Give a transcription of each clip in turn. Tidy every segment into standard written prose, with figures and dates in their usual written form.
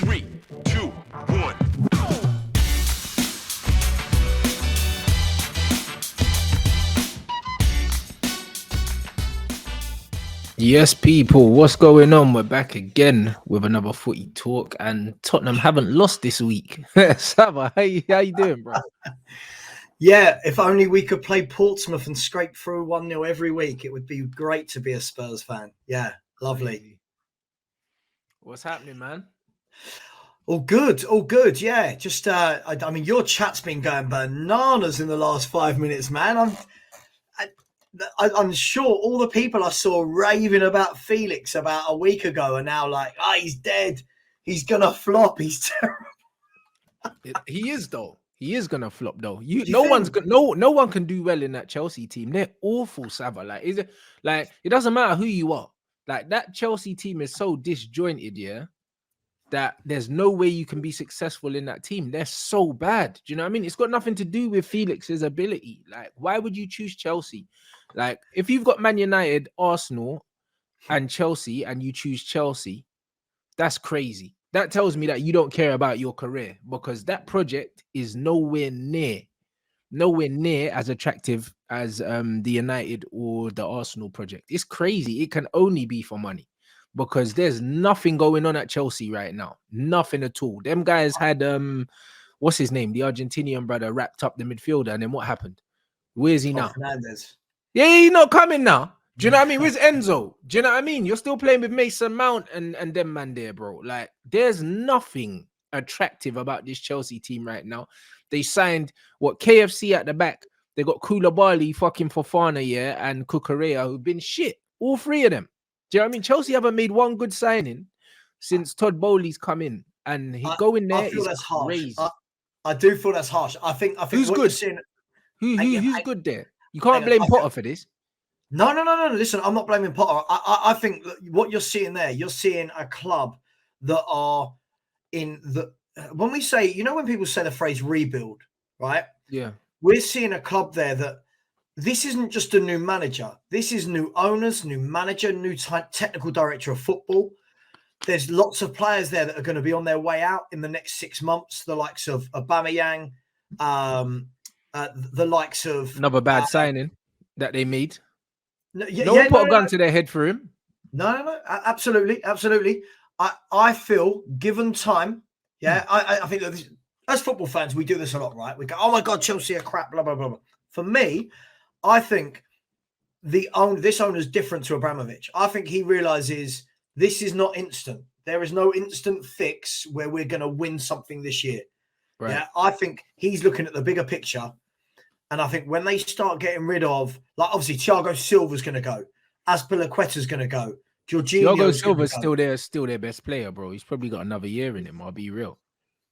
3, 2, 1. Yes, people, what's going on? We're back again with another footy talk, and Tottenham haven't lost this week. Sava, how you doing, bro? Yeah, if only we could play Portsmouth and scrape through 1-0 every week, it would be great to be a Spurs fan. Yeah, lovely. Crazy. What's happening, man? All good. Yeah, just I mean, your chat's been going bananas in the last 5 minutes, man. I'm sure all the people I saw raving about Felix about a week ago are now like, he's dead. He's gonna flop. He's terrible. He is though. He is gonna flop though. No one can do well in that Chelsea team. They're awful, Sava. It doesn't matter who you are. Like that Chelsea team is so disjointed, yeah, that there's no way you can be successful in that team. They're so bad. Do you know what I mean? It's got nothing to do with Felix's ability. Like, why would you choose Chelsea? Like, if you've got Man United, Arsenal, and Chelsea, and you choose Chelsea, that's crazy. That tells me that you don't care about your career, because that project is nowhere near as attractive as the United or the Arsenal project. It's crazy. It can only be for money, because there's nothing going on at Chelsea right now. Nothing at all. Them guys had what's his name? The Argentinian brother wrapped up the midfielder, and then what happened? Where's he now? Fernandez. Yeah, he's not coming now. Do you know what I mean? Where's Enzo? Do you know what I mean? You're still playing with Mason Mount and them man there, bro. Like, there's nothing attractive about this Chelsea team right now. They signed KFC at the back. They got Koulibaly, fucking Fofana, yeah, and Cucurella, who've been shit. All three of them. Do you know what I mean? Chelsea haven't made one good signing since Todd Bowley's come in, and he go in there. I feel that's crazy. harsh. I do feel that's harsh. I think who's good? Who's good there? You can't blame Potter for this. No. Listen, I'm not blaming Potter. I think that what you're seeing there, you're seeing a club that are in the. When we say, when people say the phrase rebuild, right? Yeah. We're seeing a club there that this isn't just a new manager. This is new owners, new manager, new technical director of football. There's lots of players there that are going to be on their way out in the next 6 months. The likes of Aubameyang, the likes of another bad signing that they made. No one put a gun to their head for him. No, absolutely. I feel, given time, I think that as football fans, we do this a lot, right? We go, oh my God, Chelsea are crap, blah, blah, blah, blah. For me, I think this owner is different to Abramovich. I think he realizes this is not instant. There is no instant fix where we're going to win something this year. Right. Yeah, I think he's looking at the bigger picture. And I think when they start getting rid of, like, obviously, Thiago Silva's going to go. Azpilicueta's going to go. Thiago Silva's still their best player, bro. He's probably got another year in him. I'll be real.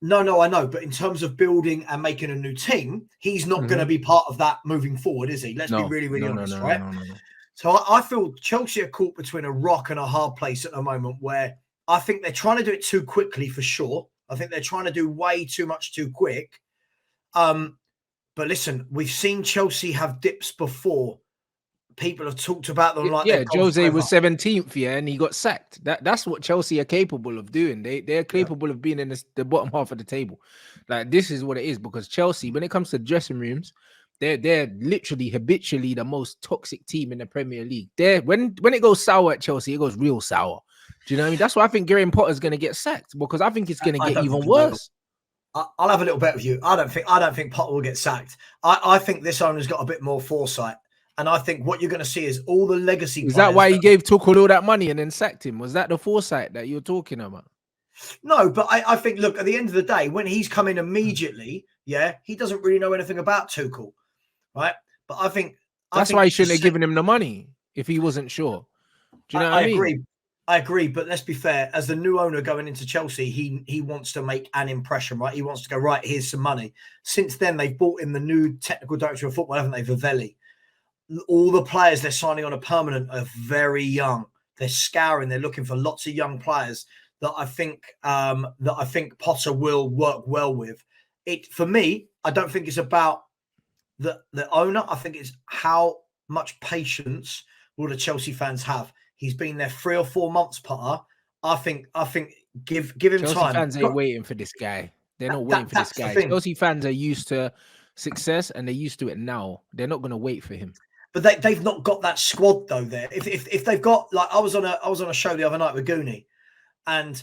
No, I know. But in terms of building and making a new team, he's not going to be part of that moving forward, is he? Let's be really honest, right? No. So I feel Chelsea are caught between a rock and a hard place at the moment, where I think they're trying to do it too quickly, for sure. I think they're trying to do way too much too quick. But listen, we've seen Chelsea have dips before. People have talked about them like Jose was 17th, and he got sacked. That's what Chelsea are capable of doing. They're capable of being in the bottom half of the table. Like, this is what it is, because Chelsea, when it comes to dressing rooms, they're literally habitually the most toxic team in the Premier League. When it goes sour at Chelsea, it goes real sour. Do you know what I mean? That's why I think Graham Potter's going to get sacked, because I think it's going to get even worse. I'll have a little bet with you. I don't think Potter will get sacked. I think this owner's got a bit more foresight. And I think what you're going to see is all the legacy players. Is that why he gave Tuchel all that money and then sacked him? Was that the foresight that you're talking about? No, but I think, look, at the end of the day, when he's come in immediately, he doesn't really know anything about Tuchel, right? But I think that's why he shouldn't have given him the money if he wasn't sure. Do you know what I mean? I agree, but let's be fair. As the new owner going into Chelsea, he wants to make an impression, right? He wants to go, right, here's some money. Since then, they've brought in the new technical director of football, haven't they, Vivelli? All the players they're signing on a permanent are very young. They're scouring. They're looking for lots of young players that I think Potter will work well with. For me, I don't think it's about the owner. I think it's how much patience will the Chelsea fans have. He's been there 3 or 4 months, Potter. I think give him Chelsea time. fans ain't waiting for this guy. They're not waiting for this That's the guy. thing. Chelsea fans are used to success and they're used to it now. They're not going to wait for him. But they've not got that squad though. There, if they've got, like, I was on a show the other night with Goonie, and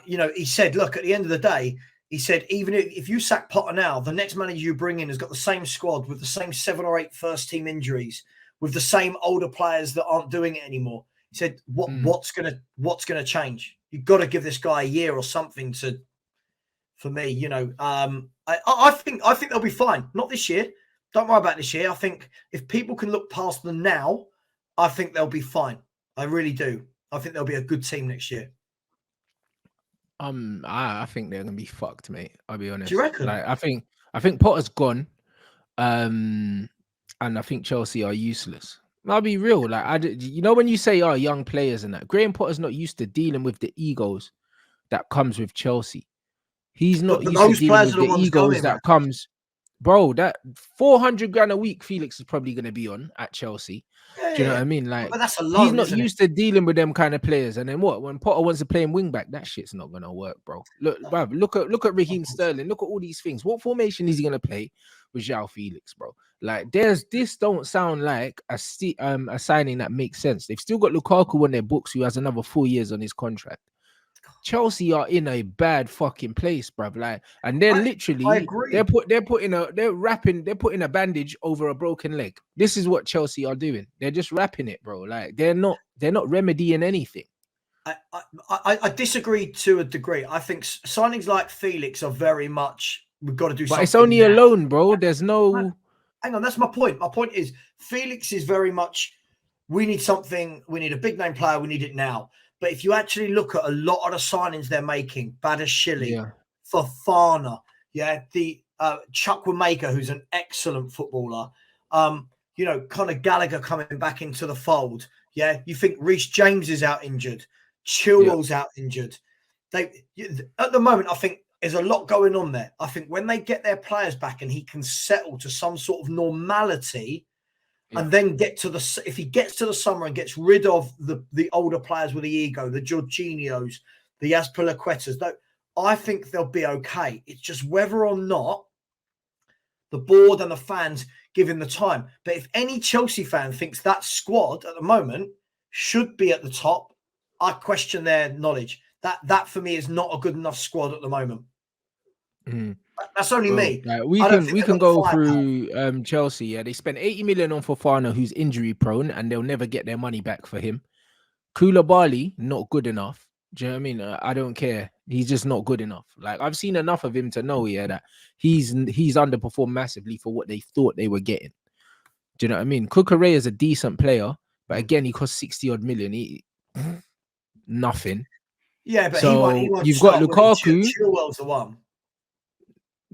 you know, he said, look, at the end of the day, he said, even if you sack Potter now, the next manager you bring in has got the same squad with the same 7 or 8 first team injuries, with the same older players that aren't doing it anymore. He said, what's gonna change? You've got to give this guy a year or something to. For me, you know, I think they'll be fine. Not this year. Don't worry about this year. I think if people can look past them now, I think they'll be fine. I really do. I think they'll be a good team next year. I think they're gonna be fucked, mate. I'll be honest. Do you reckon? Like, I think Potter's gone, and I think Chelsea are useless. I'll be real. Like, you know, when you say, "Oh, young players," and that, Graham Potter's not used to dealing with the egos that comes with Chelsea. He's not But used to those dealing players with are the the ones egos going, that man. comes. Bro, that 400 grand a week Felix is probably going to be on at Chelsea. Do you know what I mean? Like, but that's a he's loan, not isn't it? used to dealing with them kind of players. And then what? When Potter wants to play him wing back, that shit's not gonna work, bro. Look, bruv, look at Raheem Sterling. Look at all these things. What formation is he gonna play with JOAO Felix, bro? Like, this don't sound like a signing that makes sense. They've still got Lukaku on their books, who has another 4 years on his contract. Chelsea are in a bad fucking place, bruv. Like, and they're I literally agree. they're putting a bandage over a broken leg. This is what Chelsea are doing. They're just wrapping it, bro. Like, they're not remedying anything. I disagree to a degree. I think signings like Felix are very much, we've got to do something. But it's only a loan, bro. There's no. Hang on, that's my point. My point is Felix is very much, we need something. We need a big name player. We need it now. But if you actually look at a lot of the signings they're making, Badashili, Fofana, the Chukwuemeka, who's an excellent footballer, you know, Conor Gallagher coming back into the fold. Yeah, you think Reece James is out injured, Chilwell's out injured. At the moment, I think there's a lot going on there. I think when they get their players back and he can settle to some sort of normality, and then if he gets to the summer and gets rid of the older players with the ego, the Jorginhos, the Azpilicuetas, I think they'll be okay. It's just whether or not the board and the fans give him the time. But if any Chelsea fan thinks that squad at the moment should be at the top, I question their knowledge. That for me is not a good enough squad at the moment. That's only me. Like, we can go through Chelsea. Yeah, they spent 80 million on Fofana, who's injury prone, and they'll never get their money back for him. Koulibaly, not good enough. Do you know what I mean? I don't care. He's just not good enough. Like, I've seen enough of him to know, that he's underperformed massively for what they thought they were getting. Do you know what I mean? Cucurella is a decent player, but again, he cost 60 odd million. Nothing. Yeah, but so he won't you've got start Lukaku. Chilwell's the one.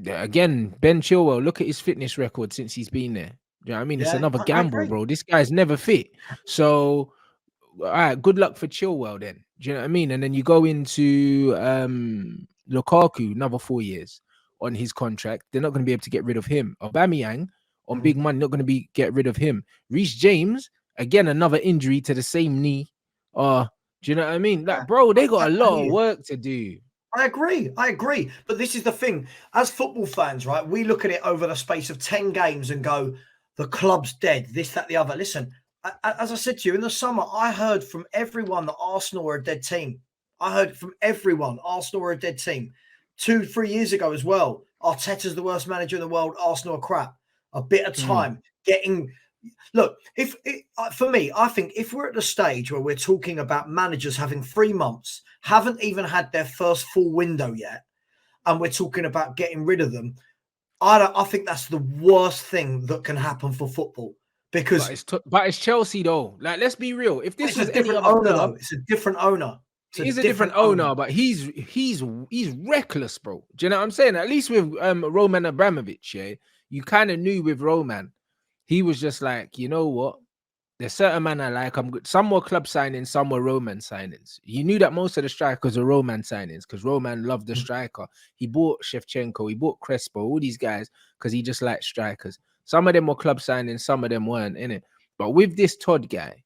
Again, Ben Chilwell, look at his fitness record since he's been there. You know what I mean? It's another gamble, bro. This guy's never fit. So, all right, good luck for Chilwell then. Do you know what I mean? And then you go into Lukaku, another 4 years on his contract. They're not going to be able to get rid of him. Aubameyang on big money, not going to get rid of him. Reece James, again, another injury to the same knee. Do you know what I mean? Like, bro, they got a lot of work to do. I agree. But this is the thing. As football fans, right, we look at it over the space of 10 games and go, the club's dead, this, that, the other. Listen, as I said to you, in the summer, I heard from everyone that Arsenal were a dead team. I heard from everyone Arsenal were a dead team. 2-3 years ago as well, Arteta's the worst manager in the world, Arsenal are crap. A bit of time getting... Look, for me, I think if we're at the stage where we're talking about managers having 3 months, haven't even had their first full window yet, and we're talking about getting rid of them, I think that's the worst thing that can happen for football. Because but it's Chelsea though. Like, let's be real. If this was a different any other owner, club, it's a different owner. He's a different owner, but he's reckless, bro. Do you know what I'm saying? At least with Roman Abramovich, you kind of knew with Roman. He was just like, you know what? There's certain man I like. I'm good. Some were club signings, some were Roman signings. You knew that most of the strikers were Roman signings because Roman loved the striker. He bought Shevchenko, he bought Crespo, all these guys because he just liked strikers. Some of them were club signings, some of them weren't, innit? But with this Todd guy,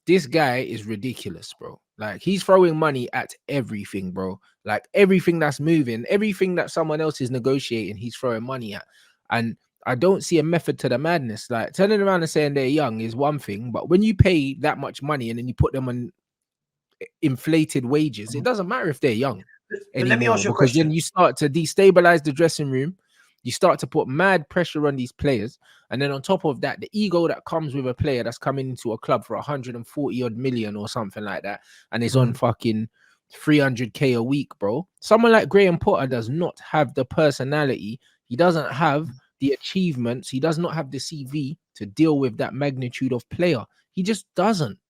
this guy is ridiculous, bro. Like he's throwing money at everything, bro. Like everything that's moving, everything that someone else is negotiating, he's throwing money at. And I don't see a method to the madness. Like turning around and saying they're young is one thing, but when you pay that much money and then you put them on inflated wages, it doesn't matter if they're young But let me anymore, ask you a because then question. you start to destabilize the dressing room. You start to put mad pressure on these players, and then on top of that, the ego that comes with a player that's coming into a club for 140 odd million or something like that, and is on fucking 300k a week, bro. Someone like Graham Potter does not have the personality. He doesn't have the achievements. He does not have the CV to deal with that magnitude of player. He just doesn't.